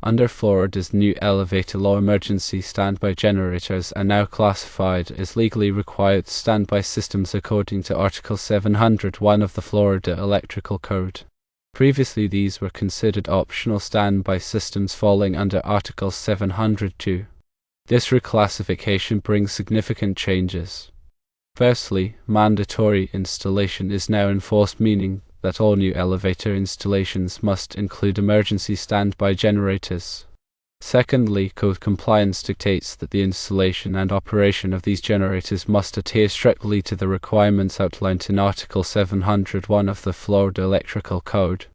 Under Florida's new elevator law, emergency standby generators are now classified as legally required standby systems according to Article 701 of the Florida Electrical Code. Previously, these were considered optional standby systems falling under Article 702. This reclassification brings significant changes. Firstly, mandatory installation is now enforced, meaning that all new elevator installations must include emergency standby generators. Secondly, code compliance dictates that the installation and operation of these generators must adhere strictly to the requirements outlined in Article 701 of the Florida Electrical Code.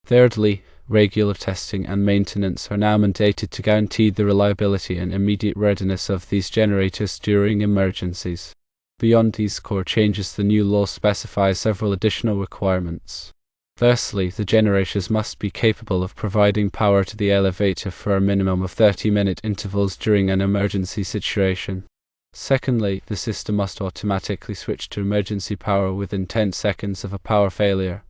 Thirdly, regular testing and maintenance are now mandated to guarantee the reliability and immediate readiness of these generators during emergencies. Beyond these core changes, the new law specifies several additional requirements. Firstly, the generators must be capable of providing power to the elevator for a minimum of 30-minute intervals during an emergency situation. Secondly, the system must automatically switch to emergency power within 10 seconds of a power failure.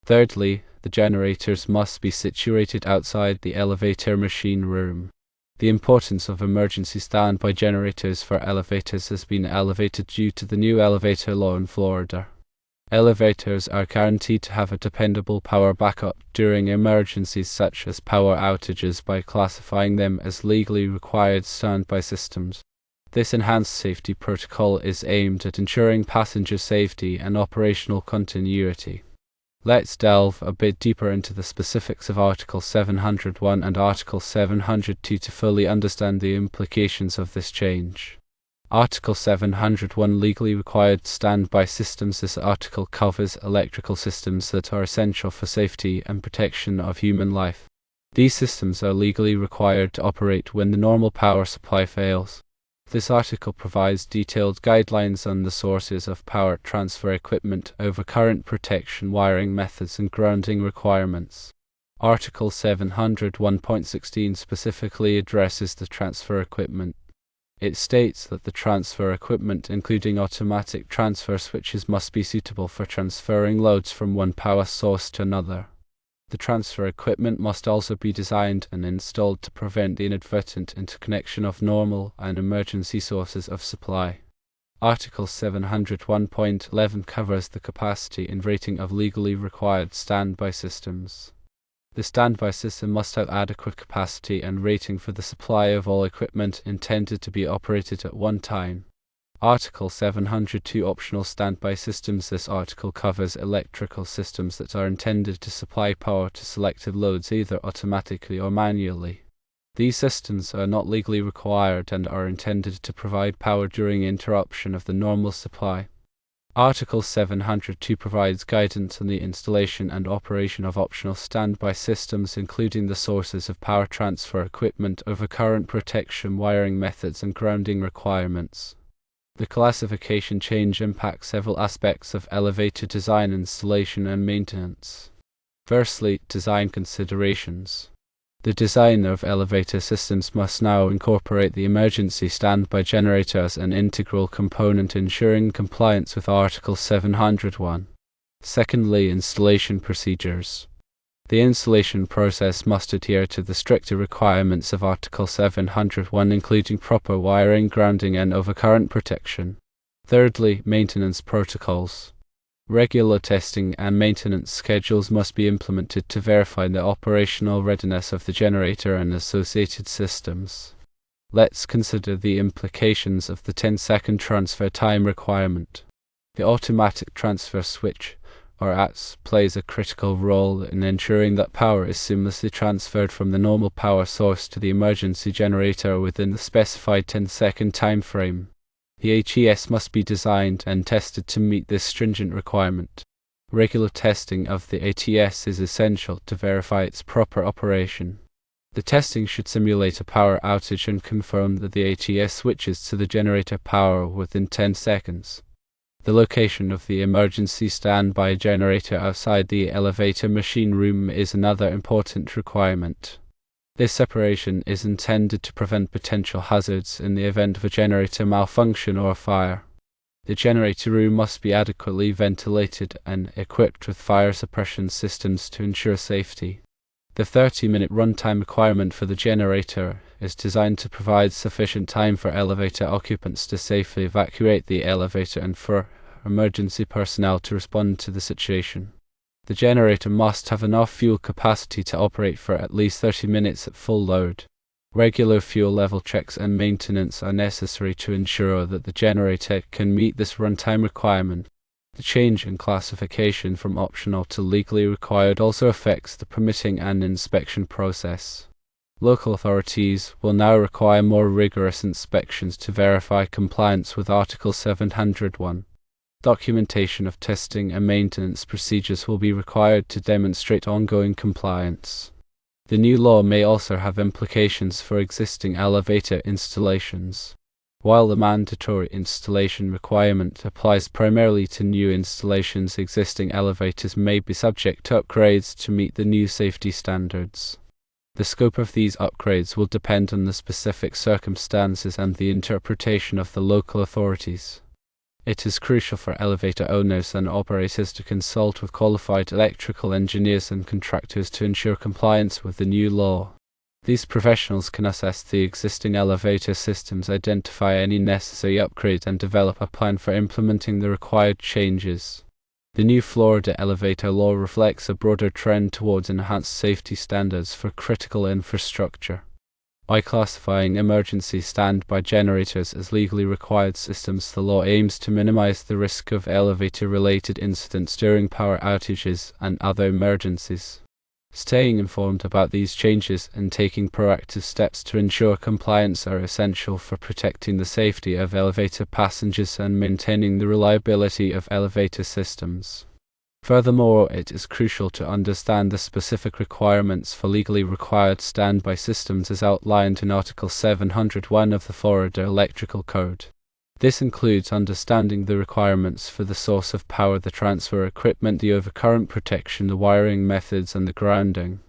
Thirdly, the generators must be situated outside the elevator machine room. The importance of emergency standby generators for elevators has been elevated due to the new elevator law in Florida. Elevators are guaranteed to have a dependable power backup during emergencies such as power outages by classifying them as legally required standby systems. This enhanced safety protocol is aimed at ensuring passenger safety and operational continuity. Let's delve a bit deeper into the specifics of Article 701 and Article 702 to fully understand the implications of this change. Article 701 Legally required standby systems. This article covers electrical systems that are essential for safety and protection of human life. These systems are legally required to operate when the normal power supply fails. This article provides detailed guidelines on the sources of power transfer equipment, overcurrent protection, wiring methods, and grounding requirements. Article 701.16 specifically addresses the transfer equipment. It states that the transfer equipment, including automatic transfer switches, must be suitable for transferring loads from one power source to another. The transfer equipment must also be designed and installed to prevent the inadvertent interconnection of normal and emergency sources of supply. Article 701.11 covers the capacity and rating of legally required standby systems. The standby system must have adequate capacity and rating for the supply of all equipment intended to be operated at one time. Article 702 Optional standby systems. This article covers electrical systems that are intended to supply power to selected loads either automatically or manually. These systems are not legally required and are intended to provide power during interruption of the normal supply. Article 702 provides guidance on the installation and operation of optional standby systems, including the sources of power transfer equipment, overcurrent protection, wiring methods, and grounding requirements. The classification change impacts several aspects of elevator design, installation, and maintenance. Firstly, design considerations. The design of elevator systems must now incorporate the emergency standby generator as an integral component, ensuring compliance with Article 701. Secondly, installation procedures. The installation process must adhere to the stricter requirements of Article 701, including proper wiring, grounding, and overcurrent protection. Thirdly, maintenance protocols. Regular testing and maintenance schedules must be implemented to verify the operational readiness of the generator and associated systems. Let's consider the implications of the 10-second transfer time requirement. The automatic transfer switch, or ATS, plays a critical role in ensuring that power is seamlessly transferred from the normal power source to the emergency generator within the specified 10-second time frame. The ATS must be designed and tested to meet this stringent requirement. Regular testing of the ATS is essential to verify its proper operation. The testing should simulate a power outage and confirm that the ATS switches to the generator power within 10 seconds. The location of the emergency standby generator outside the elevator machine room is another important requirement. This separation is intended to prevent potential hazards in the event of a generator malfunction or a fire. The generator room must be adequately ventilated and equipped with fire suppression systems to ensure safety. The 30-minute runtime requirement for the generator is designed to provide sufficient time for elevator occupants to safely evacuate the elevator and for emergency personnel to respond to the situation. The generator must have enough fuel capacity to operate for at least 30 minutes at full load. Regular fuel level checks and maintenance are necessary to ensure that the generator can meet this runtime requirement. The change in classification from optional to legally required also affects the permitting and inspection process. Local authorities will now require more rigorous inspections to verify compliance with Article 701. Documentation of testing and maintenance procedures will be required to demonstrate ongoing compliance. The new law may also have implications for existing elevator installations. While the mandatory installation requirement applies primarily to new installations, existing elevators may be subject to upgrades to meet the new safety standards. The scope of these upgrades will depend on the specific circumstances and the interpretation of the local authorities. It is crucial for elevator owners and operators to consult with qualified electrical engineers and contractors to ensure compliance with the new law. These professionals can assess the existing elevator systems, identify any necessary upgrades, and develop a plan for implementing the required changes. The new Florida elevator law reflects a broader trend towards enhanced safety standards for critical infrastructure. By classifying emergency standby generators as legally required systems, the law aims to minimize the risk of elevator-related incidents during power outages and other emergencies. Staying informed about these changes and taking proactive steps to ensure compliance are essential for protecting the safety of elevator passengers and maintaining the reliability of elevator systems. Furthermore, it is crucial to understand the specific requirements for legally required standby systems as outlined in Article 701 of the Florida Electrical Code. This includes understanding the requirements for the source of power, the transfer equipment, the overcurrent protection, the wiring methods, and the grounding.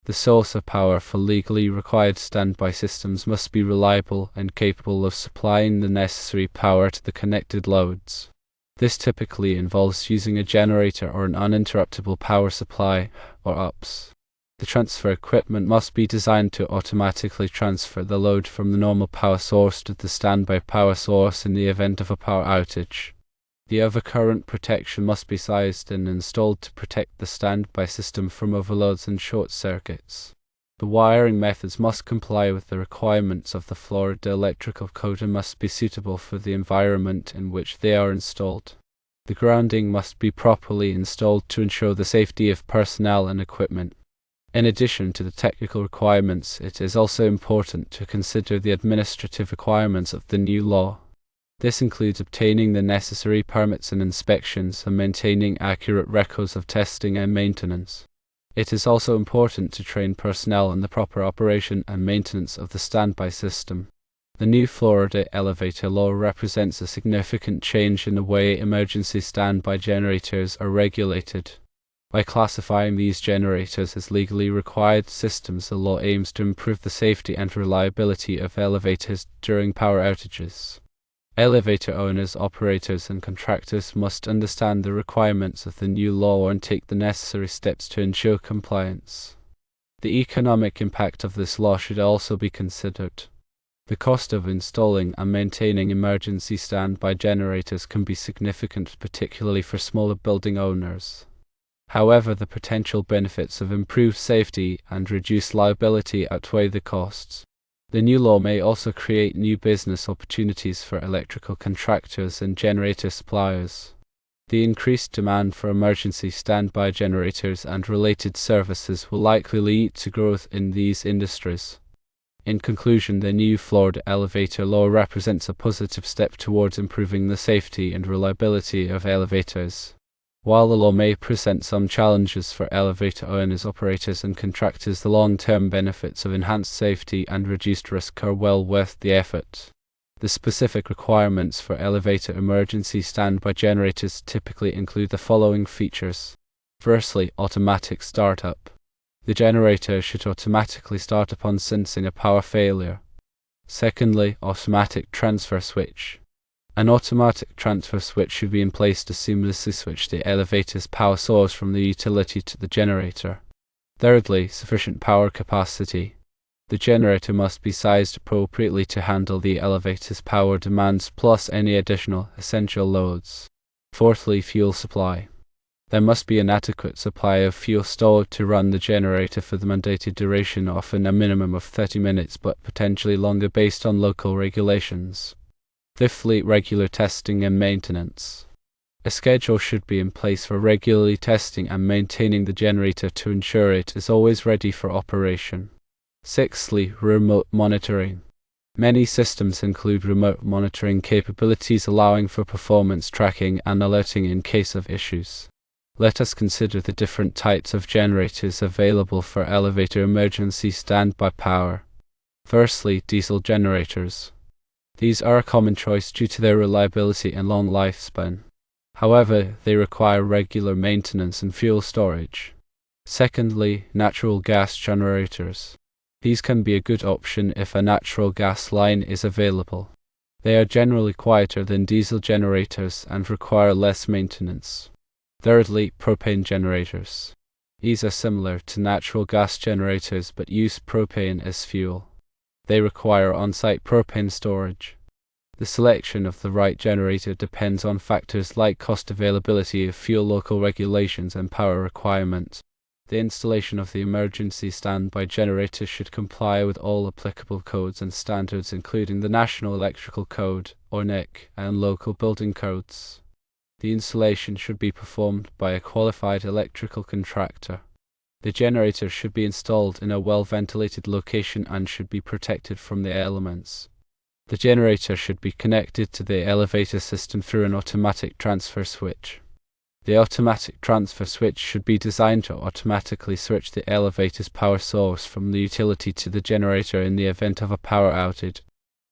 The source of power for legally required standby systems must be reliable and capable of supplying the necessary power to the connected loads. This typically involves using a generator or an uninterruptible power supply, or UPS. The transfer equipment must be designed to automatically transfer the load from the normal power source to the standby power source in the event of a power outage. The overcurrent protection must be sized and installed to protect the standby system from overloads and short circuits. The wiring methods must comply with the requirements of the Florida Electrical Code and must be suitable for the environment in which they are installed. The grounding must be properly installed to ensure the safety of personnel and equipment. In addition to the technical requirements, it is also important to consider the administrative requirements of the new law. This includes obtaining the necessary permits and inspections and maintaining accurate records of testing and maintenance. It is also important to train personnel in the proper operation and maintenance of the standby system. The new Florida elevator law represents a significant change in the way emergency standby generators are regulated. By classifying these generators as legally required systems, the law aims to improve the safety and reliability of elevators during power outages. Elevator owners, operators, and contractors must understand the requirements of the new law and take the necessary steps to ensure compliance. The economic impact of this law should also be considered. The cost of installing and maintaining emergency standby generators can be significant, particularly for smaller building owners. However, the potential benefits of improved safety and reduced liability outweigh the costs. The new law may also create new business opportunities for electrical contractors and generator suppliers. The increased demand for emergency standby generators and related services will likely lead to growth in these industries. In conclusion, the new Florida elevator law represents a positive step towards improving the safety and reliability of elevators. While the law may present some challenges for elevator owners, operators, and contractors, the long-term benefits of enhanced safety and reduced risk are well worth the effort. The specific requirements for elevator emergency standby generators typically include the following features. Firstly, automatic startup. The generator should automatically start upon sensing a power failure. Secondly, automatic transfer switch. An automatic transfer switch should be in place to seamlessly switch the elevator's power source from the utility to the generator. Thirdly, sufficient power capacity. The generator must be sized appropriately to handle the elevator's power demands plus any additional essential loads. Fourthly, fuel supply. There must be an adequate supply of fuel stored to run the generator for the mandated duration, often a minimum of 30 minutes but potentially longer based on local regulations. Fifthly, regular testing and maintenance. A schedule should be in place for regularly testing and maintaining the generator to ensure it is always ready for operation. Sixthly, remote monitoring. Many systems include remote monitoring capabilities allowing for performance tracking and alerting in case of issues. Let us consider the different types of generators available for elevator emergency standby power. Firstly, diesel generators. These are a common choice due to their reliability and long lifespan. However, they require regular maintenance and fuel storage. Secondly, natural gas generators. These can be a good option if a natural gas line is available. They are generally quieter than diesel generators and require less maintenance. Thirdly, propane generators. These are similar to natural gas generators but use propane as fuel. They require on-site propane storage. The selection of the right generator depends on factors like cost, availability of fuel, local regulations, and power requirements. The installation of the emergency standby generator should comply with all applicable codes and standards, including the National Electrical Code, or NEC, and local building codes. The installation should be performed by a qualified electrical contractor. The generator should be installed in a well-ventilated location and should be protected from the elements. The generator should be connected to the elevator system through an automatic transfer switch. The automatic transfer switch should be designed to automatically switch the elevator's power source from the utility to the generator in the event of a power outage.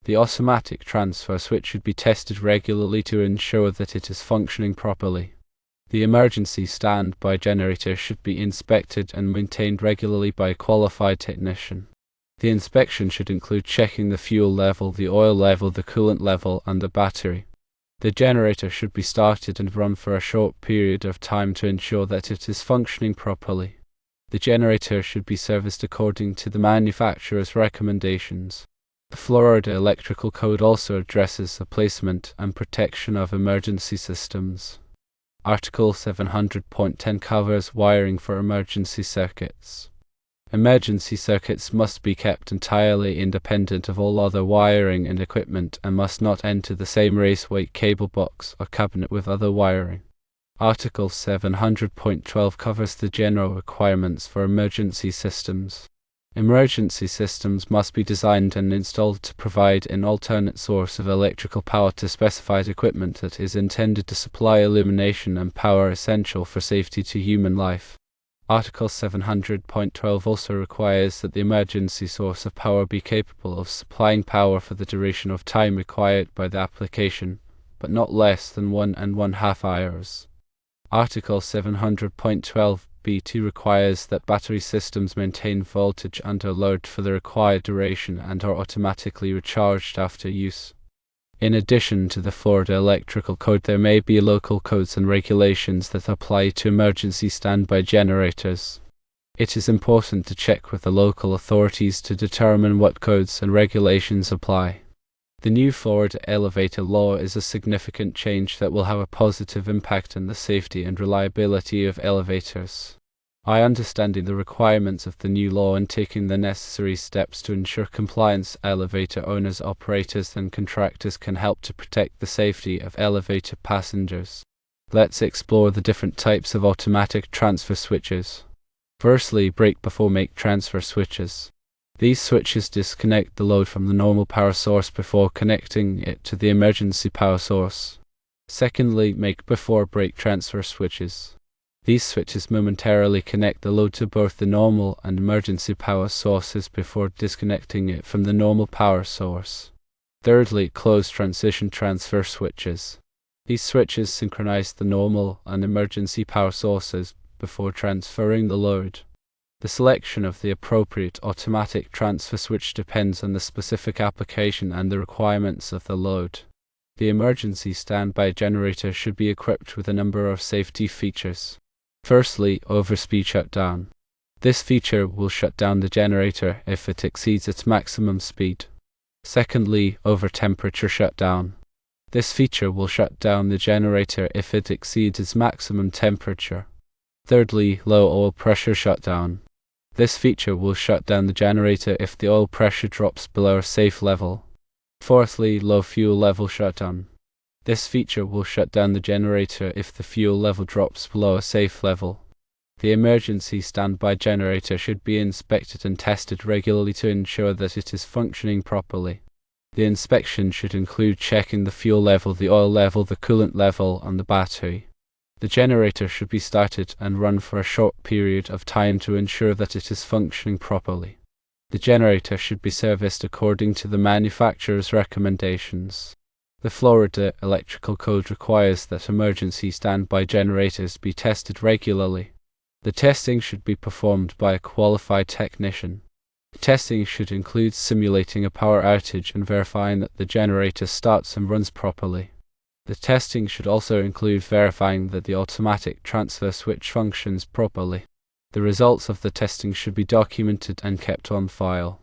The automatic transfer switch should be tested regularly to ensure that it is functioning properly. The emergency standby generator should be inspected and maintained regularly by a qualified technician. The inspection should include checking the fuel level, the oil level, the coolant level, and the battery. The generator should be started and run for a short period of time to ensure that it is functioning properly. The generator should be serviced according to the manufacturer's recommendations. The Florida Electrical Code also addresses the placement and protection of emergency systems. Article 700.10 covers wiring for emergency circuits. Emergency circuits must be kept entirely independent of all other wiring and equipment and must not enter the same raceway cable box or cabinet with other wiring. Article 700.12 covers the general requirements for emergency systems. Emergency systems must be designed and installed to provide an alternate source of electrical power to specified equipment that is intended to supply illumination and power essential for safety to human life. Article 700.12 also requires that the emergency source of power be capable of supplying power for the duration of time required by the application, but not less than 1.5 hours. Article 700.12b2 requires that battery systems maintain voltage under load for the required duration and are automatically recharged after use. In addition to the Florida Electrical Code, there may be local codes and regulations that apply to emergency standby generators. It is important to check with the local authorities to determine what codes and regulations apply. The new Florida elevator law is a significant change that will have a positive impact on the safety and reliability of elevators. By understanding the requirements of the new law and taking the necessary steps to ensure compliance, elevator owners, operators, and contractors can help to protect the safety of elevator passengers. Let's explore the different types of automatic transfer switches. Firstly, break before make transfer switches. These switches disconnect the load from the normal power source before connecting it to the emergency power source. Secondly, make before break transfer switches. These switches momentarily connect the load to both the normal and emergency power sources before disconnecting it from the normal power source. Thirdly, close transition transfer switches. These switches synchronize the normal and emergency power sources before transferring the load. The selection of the appropriate automatic transfer switch depends on the specific application and the requirements of the load. The emergency standby generator should be equipped with a number of safety features. Firstly, overspeed shutdown. This feature will shut down the generator if it exceeds its maximum speed. Secondly, over temperature shutdown. This feature will shut down the generator if it exceeds its maximum temperature. Thirdly, low oil pressure shutdown. This feature will shut down the generator if the oil pressure drops below a safe level. Fourthly, low fuel level shutdown. This feature will shut down the generator if the fuel level drops below a safe level. The emergency standby generator should be inspected and tested regularly to ensure that it is functioning properly. The inspection should include checking the fuel level, the oil level, the coolant level, and the battery. The generator should be started and run for a short period of time to ensure that it is functioning properly. The generator should be serviced according to the manufacturer's recommendations. The Florida Electrical Code requires that emergency standby generators be tested regularly. The testing should be performed by a qualified technician. The testing should include simulating a power outage and verifying that the generator starts and runs properly. The testing should also include verifying that the automatic transfer switch functions properly. The results of the testing should be documented and kept on file.